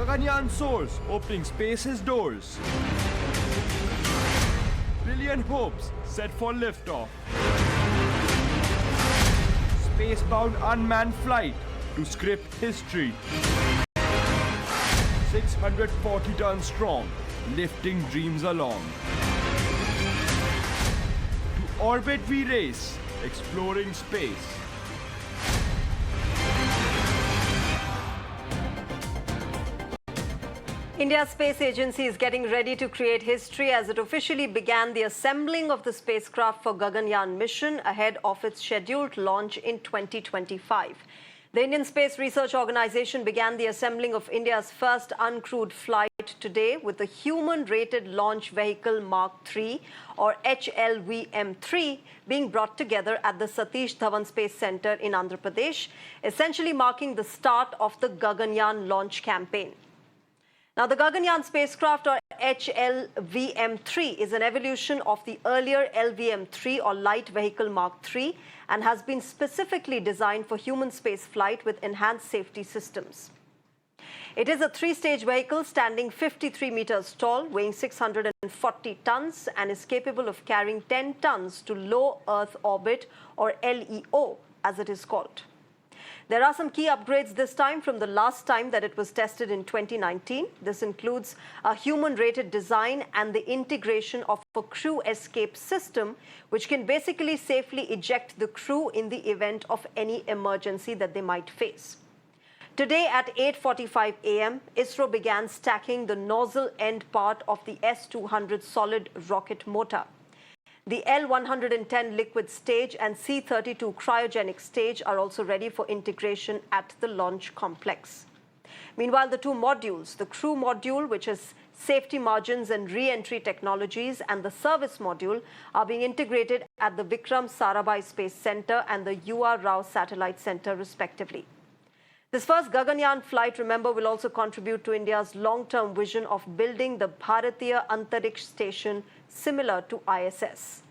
Gaganyaan soars, opening space's doors. Brilliant hopes set for liftoff. Spacebound unmanned flight to script history. 640 tons strong, lifting dreams along. To orbit we race, exploring space. India's space agency is getting ready to create history as it officially began the assembling of the spacecraft for Gaganyaan mission ahead of its scheduled launch in 2025. The Indian Space Research Organization began the assembling of India's first uncrewed flight today with the Human-Rated Launch Vehicle Mark III or HLVM-3 being brought together at the Satish Dhawan Space Center in Andhra Pradesh, essentially marking the start of the Gaganyaan launch campaign. Now, the Gaganyaan spacecraft, or HLVM-3, is an evolution of the earlier LVM-3, or Light Vehicle Mark III, and has been specifically designed for human space flight with enhanced safety systems. It is a three-stage vehicle standing 53 meters tall, weighing 640 tons, and is capable of carrying 10 tons to low Earth orbit, or LEO, as it is called. There are some key upgrades this time from the last time that it was tested in 2019. This includes a human-rated design and the integration of a crew escape system, which can basically safely eject the crew in the event of any emergency that they might face. Today at 8:45 a.m., ISRO began stacking the nozzle end part of the S-200 solid rocket motor. The L-110 liquid stage and C-32 cryogenic stage are also ready for integration at the launch complex. Meanwhile, the two modules, the crew module, which has safety margins and re-entry technologies, and the service module, are being integrated at the Vikram Sarabhai Space Center and the U.R. Rao Satellite Center, respectively. This first Gaganyaan flight, remember, will also contribute to India's long-term vision of building the Bharatiya Antariksh Station similar to ISS.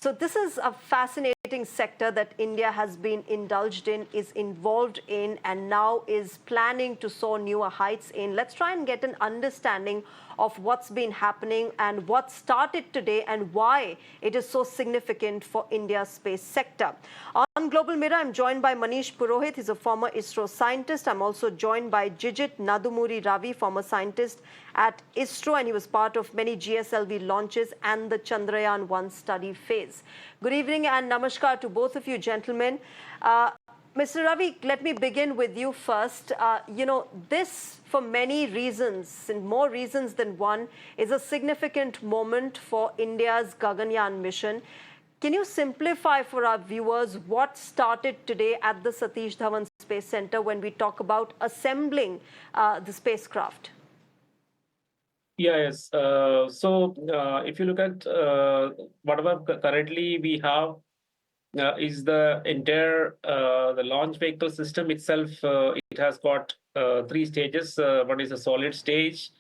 So this is a fascinating sector that India has been indulged in, is involved in, and now is planning to soar newer heights in. Let's try and get an understanding of what's been happening and what started today and why it is so significant for India's space sector. On Global Mirror, I'm joined by Manish Purohit. He's a former ISRO scientist. I'm also joined by Jijit Nadumuri Ravi, former scientist at ISRO, and he was part of many GSLV launches and the Chandrayaan-1 study phase. Good evening and namaskar to both of you gentlemen. Mr. Ravi, let me begin with you first. This, for many reasons, and more reasons than one, is a significant moment for India's Gaganyaan mission. Can you simplify for our viewers what started today at the Satish Dhawan Space Center when we talk about assembling the spacecraft? Yes. If you look at whatever currently we have, is the entire the launch vehicle system itself. It has got three stages. One is a solid stage,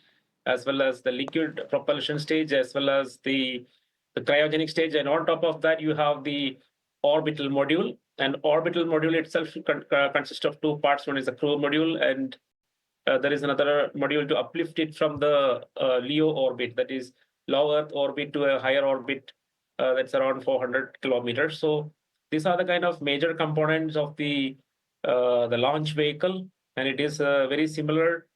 as well as the liquid propulsion stage, as well as the cryogenic stage. And on top of that, you have the orbital module. And orbital module itself consists of two parts. One is the crew module, and there is another module to uplift it from the LEO orbit, that is low Earth orbit, to a higher orbit that's around 400 kilometers. So these are the kind of major components of the launch vehicle, and it is very similar,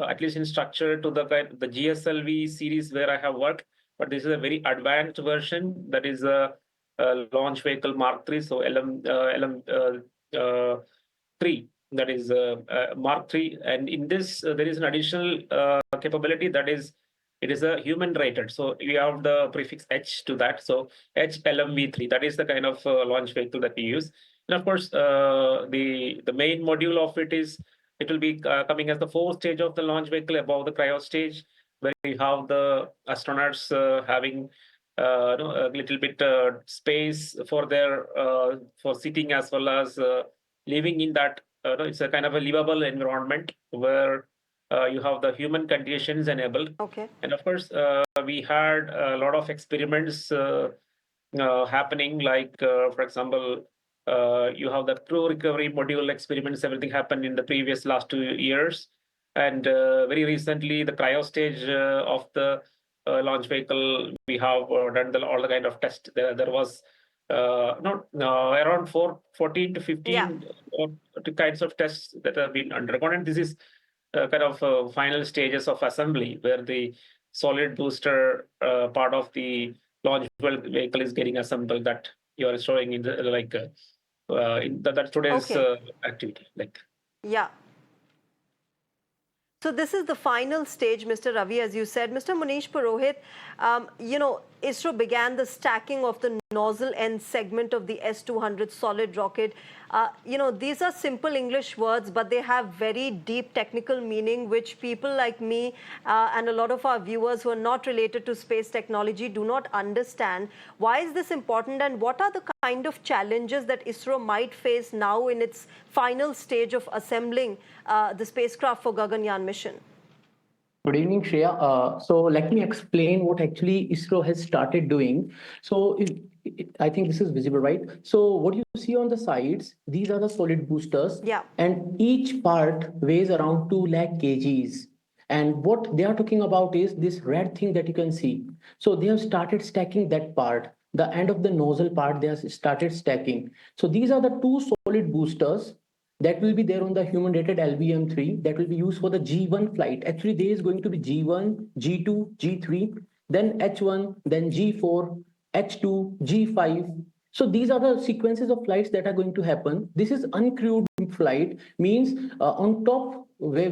at least in structure, to the GSLV series where I have worked. But this is a very advanced version, that is a launch vehicle Mark III, so LM3, that is Mark III. And in this, there is an additional capability, that is, it is a human rated. So we have the prefix H to that. So HLMV3, that is the kind of launch vehicle that we use. And of course, the main module of it is, it will be coming as the fourth stage of the launch vehicle above the cryo stage, where you have the astronauts having a little bit space for their for sitting, as well as living in that. It's a kind of a livable environment where you have the human conditions enabled. Okay. And of course, we had a lot of experiments happening, like, for example, you have the crew recovery module experiments. Everything happened in the last 2 years. And very recently, the cryo stage of the launch vehicle, we have done all the kind of tests. There was around 14 to 15 kinds of tests that have been undergone. And this is kind of final stages of assembly where the solid booster part of the launch vehicle is getting assembled, that you are showing in the that's today's Okay. activity. Yeah. So this is the final stage, Mr. Ravi, as you said. Mr. Manish Purohit, ISRO began the stacking of the nozzle end segment of the S-200 solid rocket. These are simple English words, but they have very deep technical meaning, which people like me and a lot of our viewers who are not related to space technology do not understand. Why is this important, and what are the kind of challenges that ISRO might face now in its final stage of assembling the spacecraft for Gaganyaan mission? Good evening, Shreya. So let me explain what actually ISRO has started doing. So I think this is visible, right? So what you see on the sides, these are the solid boosters. Yeah. And each part weighs around 2 lakh kgs. And what they are talking about is this red thing that you can see. So they have started stacking that part. The end of the nozzle part, they have started stacking. So these are the two solid boosters that will be there on the human rated LVM3 that will be used for the G1 flight. Actually, there is going to be G1, G2, G3, then H1, then G4, H2, G5. So these are the sequences of flights that are going to happen. This is uncrewed flight, means on top where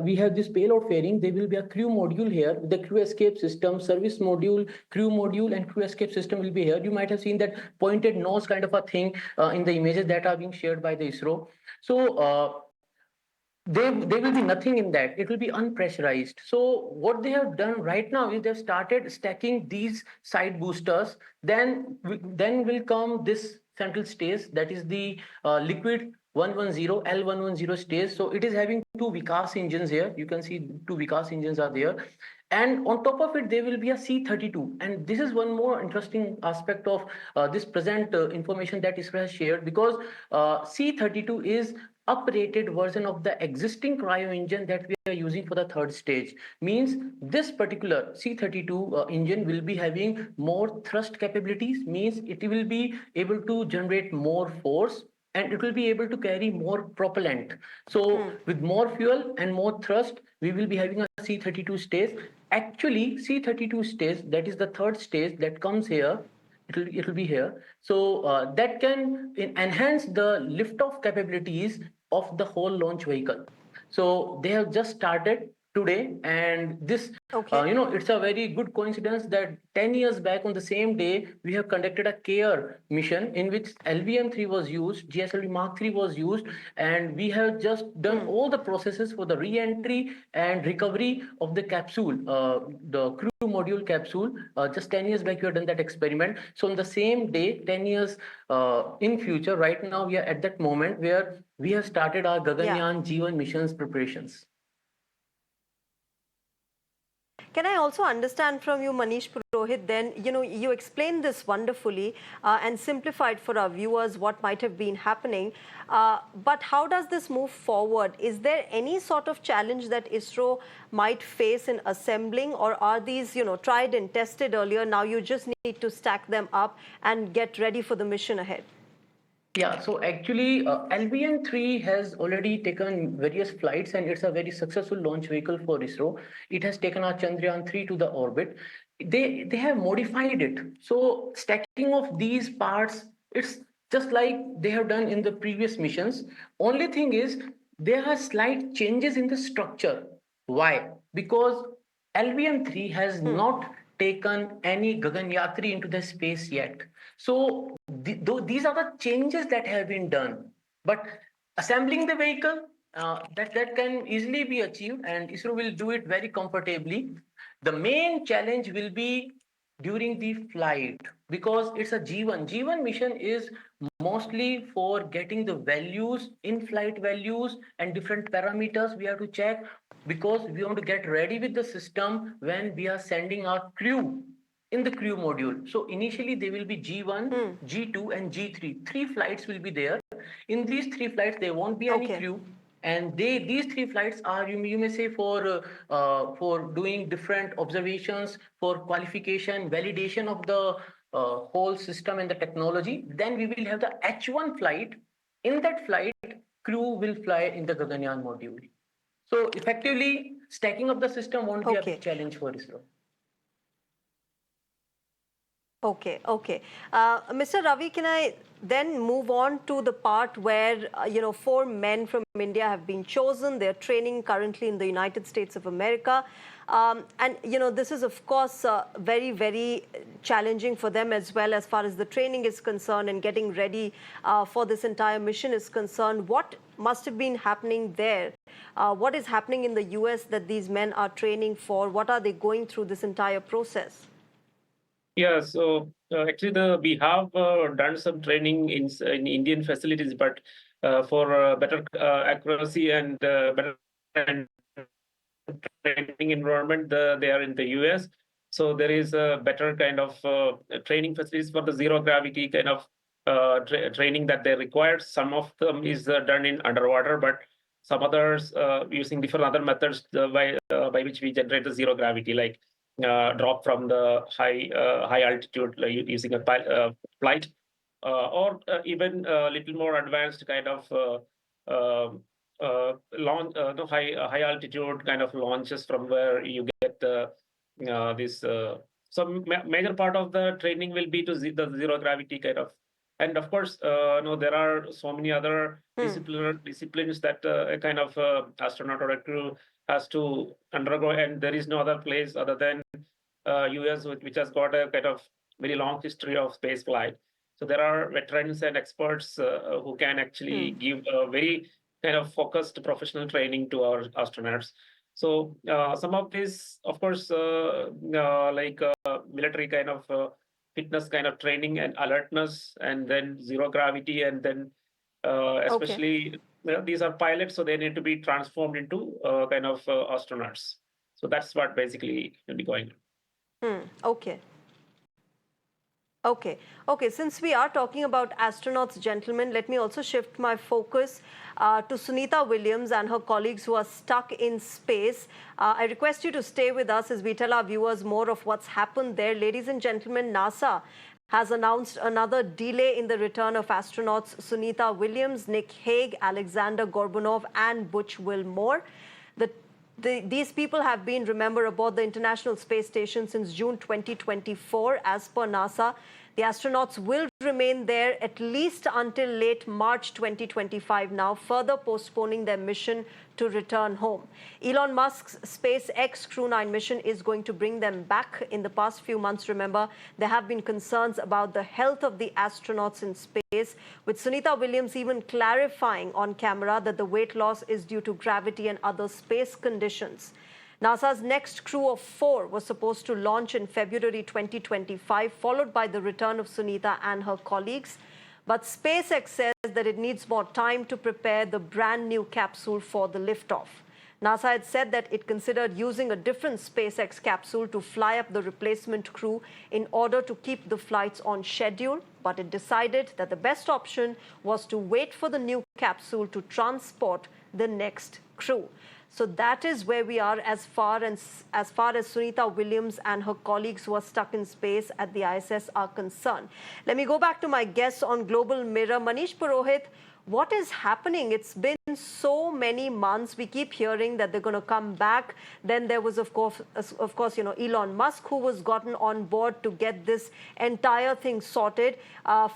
we have this payload fairing, there will be a crew module here, the crew escape system, service module, crew module, and crew escape system will be here. You might have seen that pointed nose kind of a thing in the images that are being shared by the ISRO. So there will be nothing in that. It will be unpressurized. So what they have done right now is they've started stacking these side boosters. Then will come this central stage, that is the liquid 110 L110 stage. So it is having two Vikas engines here. You can see two Vikas engines are there. And on top of it, there will be a C-32. And this is one more interesting aspect of this present information that ISRO has shared, because C-32 is uprated version of the existing cryo engine that we are using for the third stage. Means this particular C-32 engine will be having more thrust capabilities, means it will be able to generate more force and it will be able to carry more propellant. So with more fuel and more thrust, we will be having a C-32 stage. Actually, C-32 stage, that is the third stage that comes here, it will be here. So that can enhance the liftoff capabilities of the whole launch vehicle. So they have just started today, and this Okay. it's a very good coincidence that 10 years back on the same day we have conducted a care mission in which LVM3 was used, GSLV Mark 3 was used, and we have just done all the processes for the re-entry and recovery of the capsule, the crew module capsule. Just 10 years back we have done that experiment. So on the same day, 10 years in future, right now we are at that moment where we have started our Gaganyaan G1 missions preparations. Can I also understand from you, Manish Purohit, then, you explained this wonderfully and simplified for our viewers what might have been happening. But how does this move forward? Is there any sort of challenge that ISRO might face in assembling, or are these, tried and tested earlier? Now you just need to stack them up and get ready for the mission ahead. Yeah, so actually, LVM3 has already taken various flights and it's a very successful launch vehicle for ISRO. It has taken our Chandrayaan-3 to the orbit. They have modified it. So stacking of these parts, it's just like they have done in the previous missions. Only thing is, there are slight changes in the structure. Why? Because LVM3 has not taken any Gaganyatri into the space yet. So these are the changes that have been done. But assembling the vehicle, that can easily be achieved, and ISRO will do it very comfortably. The main challenge will be during the flight, because it's a G1. G1 mission is mostly for getting the values, in-flight values and different parameters we have to check, because we want to get ready with the system when we are sending our crew in the crew module. So initially there will be G1, G2 and G3. Three flights will be there. In these three flights, there won't be any crew. And these three flights are, you may say, for doing different observations, for qualification, validation of the whole system and the technology. Then we will have the H1 flight. In that flight, crew will fly in the Gaganyaan module. So effectively, stacking up the system won't be a Okay. big challenge for ISRO. Okay, okay. Mr. Ravi, can I then move on to the part where, 4 men from India have been chosen. They're training currently in the United States of America. And, this is, of course, very, very challenging for them as well as far as the training is concerned and getting ready for this entire mission is concerned. What must have been happening there? What is happening in the US that these men are training for? What are they going through this entire process? Yeah, so actually, we have done some training in Indian facilities, but for better accuracy and better training environment, they are in the US. So there is a better kind of training facilities for the zero gravity kind of training that they require. Some of them is done in underwater, but some others using different other methods by which we generate the zero gravity, like drop from the high altitude using a flight, or even a little more advanced kind of launch, no, high altitude kind of launches from where you get this. So major part of the training will be to the zero gravity kind of, and of course, no, there are so many other disciplines that a kind of astronaut or a crew has to undergo, and there is no other place other than US, which has got a kind of very long history of space flight. So there are veterans and experts who can actually give a very kind of focused professional training to our astronauts. So some of this, of course, like military kind of fitness kind of training and alertness, and then zero gravity, and then especially these are pilots, so they need to be transformed into kind of astronauts. So that's what basically will be going on. Okay. Okay. Okay. Since we are talking about astronauts, gentlemen, let me also shift my focus to Sunita Williams and her colleagues who are stuck in space. I request you to stay with us as we tell our viewers more of what's happened there. Ladies and gentlemen, NASA has announced another delay in the return of astronauts Sunita Williams, Nick Hague, Alexander Gorbanov, and Butch Wilmore. These people have been, remember, aboard the International Space Station since June 2024. As per NASA, the astronauts will remain there at least until late March 2025 now, further postponing their mission to return home. Elon Musk's SpaceX Crew 9 mission is going to bring them back. In the past few months, remember, there have been concerns about the health of the astronauts in space, with Sunita Williams even clarifying on camera that the weight loss is due to gravity and other space conditions. NASA's next crew of 4 was supposed to launch in February 2025, followed by the return of Sunita and her colleagues. But SpaceX says that it needs more time to prepare the brand new capsule for the liftoff. NASA had said that it considered using a different SpaceX capsule to fly up the replacement crew in order to keep the flights on schedule, but it decided that the best option was to wait for the new capsule to transport the next crew. So that is where we are as far as Sunita Williams and her colleagues who are stuck in space at the ISS are concerned. Let me go back to my guests on Global Mirror. Manish Purohit, what is happening? It's been so many months. We keep hearing that they're going to come back. Then there was, of course, Elon Musk, who was gotten on board to get this entire thing sorted.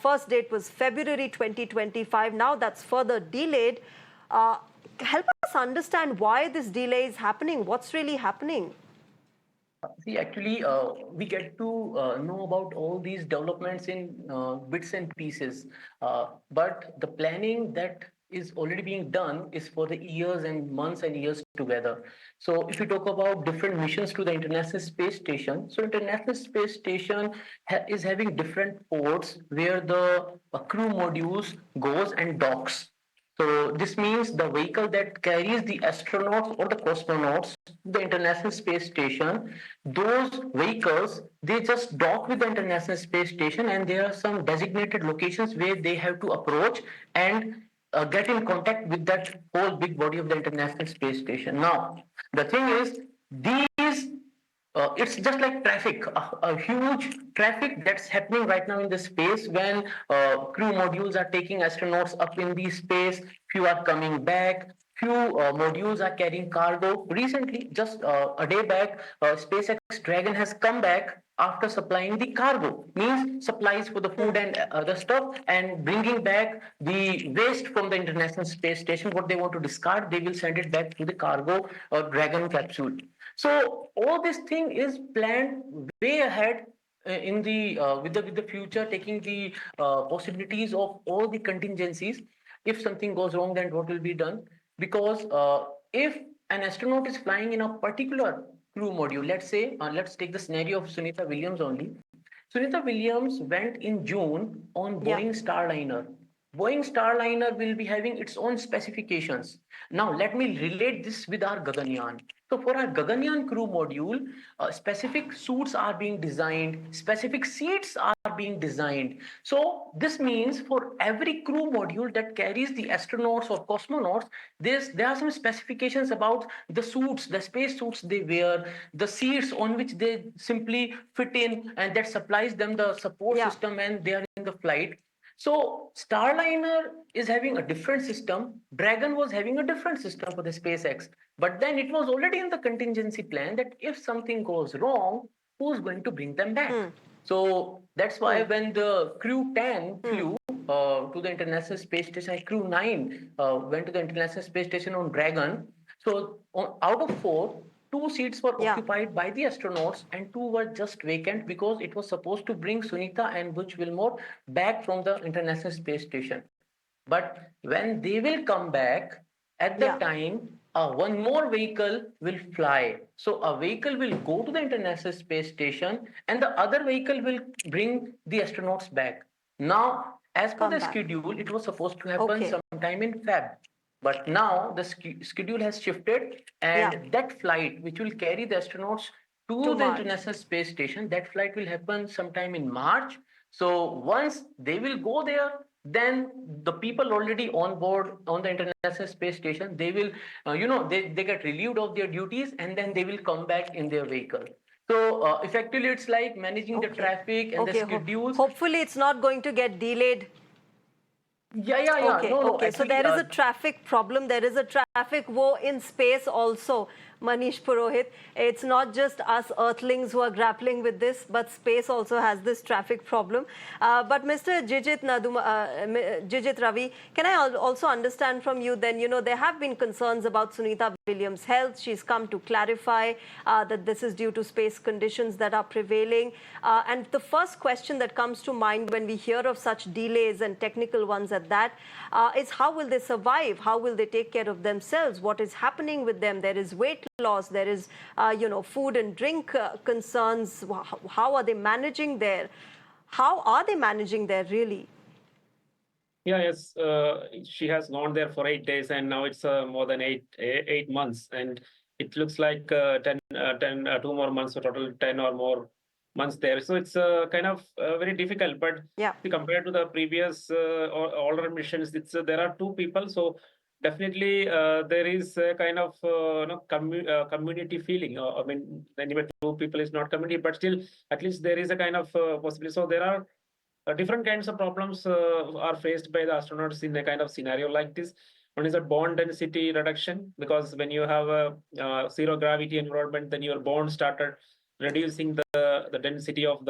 First date was February 2025. Now that's further delayed. Help us understand why this delay is happening. What's really happening? See, actually, we get to know about all these developments in bits and pieces. But the planning that is already being done is for the years and months and years together. So if you talk about different missions to the International Space Station, so International Space Station is having different ports where the crew modules goes and docks. So this means the vehicle that carries the astronauts or the cosmonauts to the International Space Station, those vehicles, they just dock with the International Space Station, and there are some designated locations where they have to approach and get in contact with that whole big body of the International Space Station. Now, the thing is, these it's just like traffic, a huge traffic that's happening right now in the space when crew modules are taking astronauts up in the space, few are coming back, few modules are carrying cargo. Recently, just a day back, SpaceX Dragon has come back after supplying the cargo, means supplies for the food and other stuff, and bringing back the waste from the International Space Station. What they want to discard, they will send it back to the cargo Dragon capsule. So all this thing is planned way ahead in the with the future, taking the possibilities of all the contingencies. If something goes wrong, then what will be done? Because if an astronaut is flying in a particular crew module, let's take the scenario of Sunita Williams only. Sunita Williams went in June on Boeing Starliner. Boeing Starliner will be having its own specifications. Now, let me relate this with our Gaganyaan. So, for our Gaganyaan crew module, specific suits are being designed, specific seats are being designed. So, this means for every crew module that carries the astronauts or cosmonauts, there are some specifications about the suits, the space suits they wear, the seats on which they simply fit in, and that supplies them the support system and they are in the flight. So Starliner is having a different system. Dragon was having a different system for the SpaceX. But then it was already in the contingency plan that if something goes wrong, who's going to bring them back? So that's why when the Crew 10 flew to the International Space Station, Crew 9 went to the International Space Station on Dragon. So out of four, two seats were occupied by the astronauts and two were just vacant because it was supposed to bring Sunita and Butch Wilmore back from the International Space Station. But when they will come back, at that time, one more vehicle will fly. So a vehicle will go to the International Space Station and the other vehicle will bring the astronauts back. Now, as per the schedule, it was supposed to happen sometime in Feb. But now the schedule has shifted, and that flight, which will carry the astronauts to the International Space Station, that flight will happen sometime in March. So once they will go there, then the people already on board on the International Space Station, they will, they get relieved of their duties, and then they will come back in their vehicle. So effectively, it's like managing the traffic and the schedules. Hopefully, it's not going to get delayed. Okay. So there is a traffic problem. There is a traffic woe in space also, Manish Purohit. It's not just us earthlings who are grappling with this, but space also has this traffic problem. But Mr. Jijit Ravi, can I also understand from you then, there have been concerns about Sunita Williams' health. She's come to clarify that this is due to space conditions that are prevailing. And the first question that comes to mind when we hear of such delays and technical ones at that is how will they survive? How will they take care of themselves? What is happening with them? There is weight loss. There is, food and drink concerns. How are they managing there? How are they managing there, really? Yes. She has gone there for 8 days, and now it's more than eight months, and it looks like 2 more months, so total 10 or more months there. So it's kind of very difficult. But compared to the previous older missions, there are two people, so definitely there is a kind of community feeling. I mean, anyway, two people is not community, but still, at least there is a kind of possibility. So there are different kinds of problems are faced by the astronauts in a kind of scenario like this. One is a bone density reduction, because when you have a zero gravity environment, then your bone started reducing the density of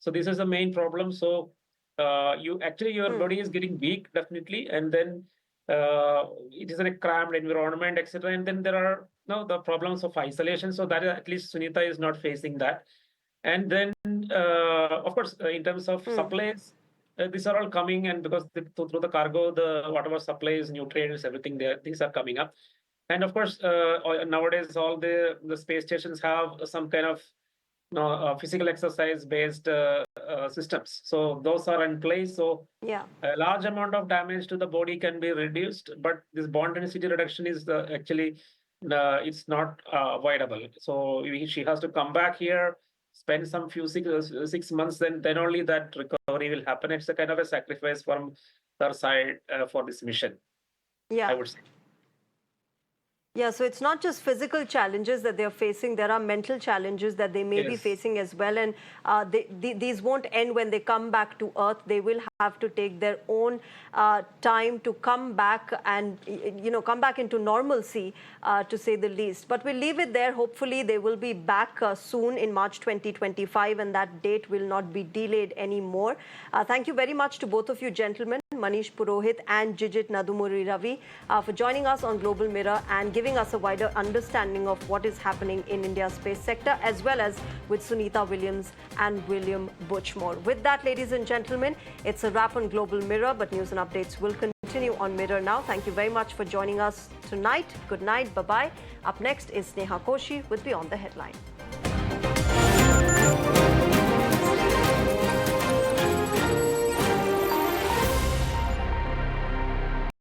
so this is the main problem. So your body is getting weak, definitely, and then it is in a cramped environment, etc. And then there are the problems of isolation. So that at least Sunita is not facing that. And then, of course, in terms of supplies, these are all coming, and because through the cargo, the whatever supplies, nutrients, everything there, these are coming up. And of course, nowadays all the space stations have some kind of physical exercise-based systems. So those are in place. So a large amount of damage to the body can be reduced, but this bone density reduction is actually it's not avoidable. So she has to come back here, spend some few 6 months, then only that recovery will happen. It's a kind of a sacrifice from side for this mission, Yeah. I would say. Yeah, so it's not just physical challenges that they're facing, there are mental challenges that they may be Yes. facing as well. And these won't end when they come back to Earth. They will have to take their own time to come back and, come back into normalcy, to say the least. But we'll leave it there. Hopefully, they will be back soon in March 2025, and that date will not be delayed anymore. Thank you very much to both of you gentlemen, Manish Purohit and Jijit Nadumuri Ravi, for joining us on Global Mirror and giving us a wider understanding of what is happening in India's space sector, as well as with Sunita Williams and William Butchmore. With that, ladies and gentlemen, it's a wrap on Global Mirror, but news and updates will continue on Mirror Now. Thank you very much for joining us tonight. Good night. Bye-bye. Up next is Sneha Koshi with Beyond the Headline.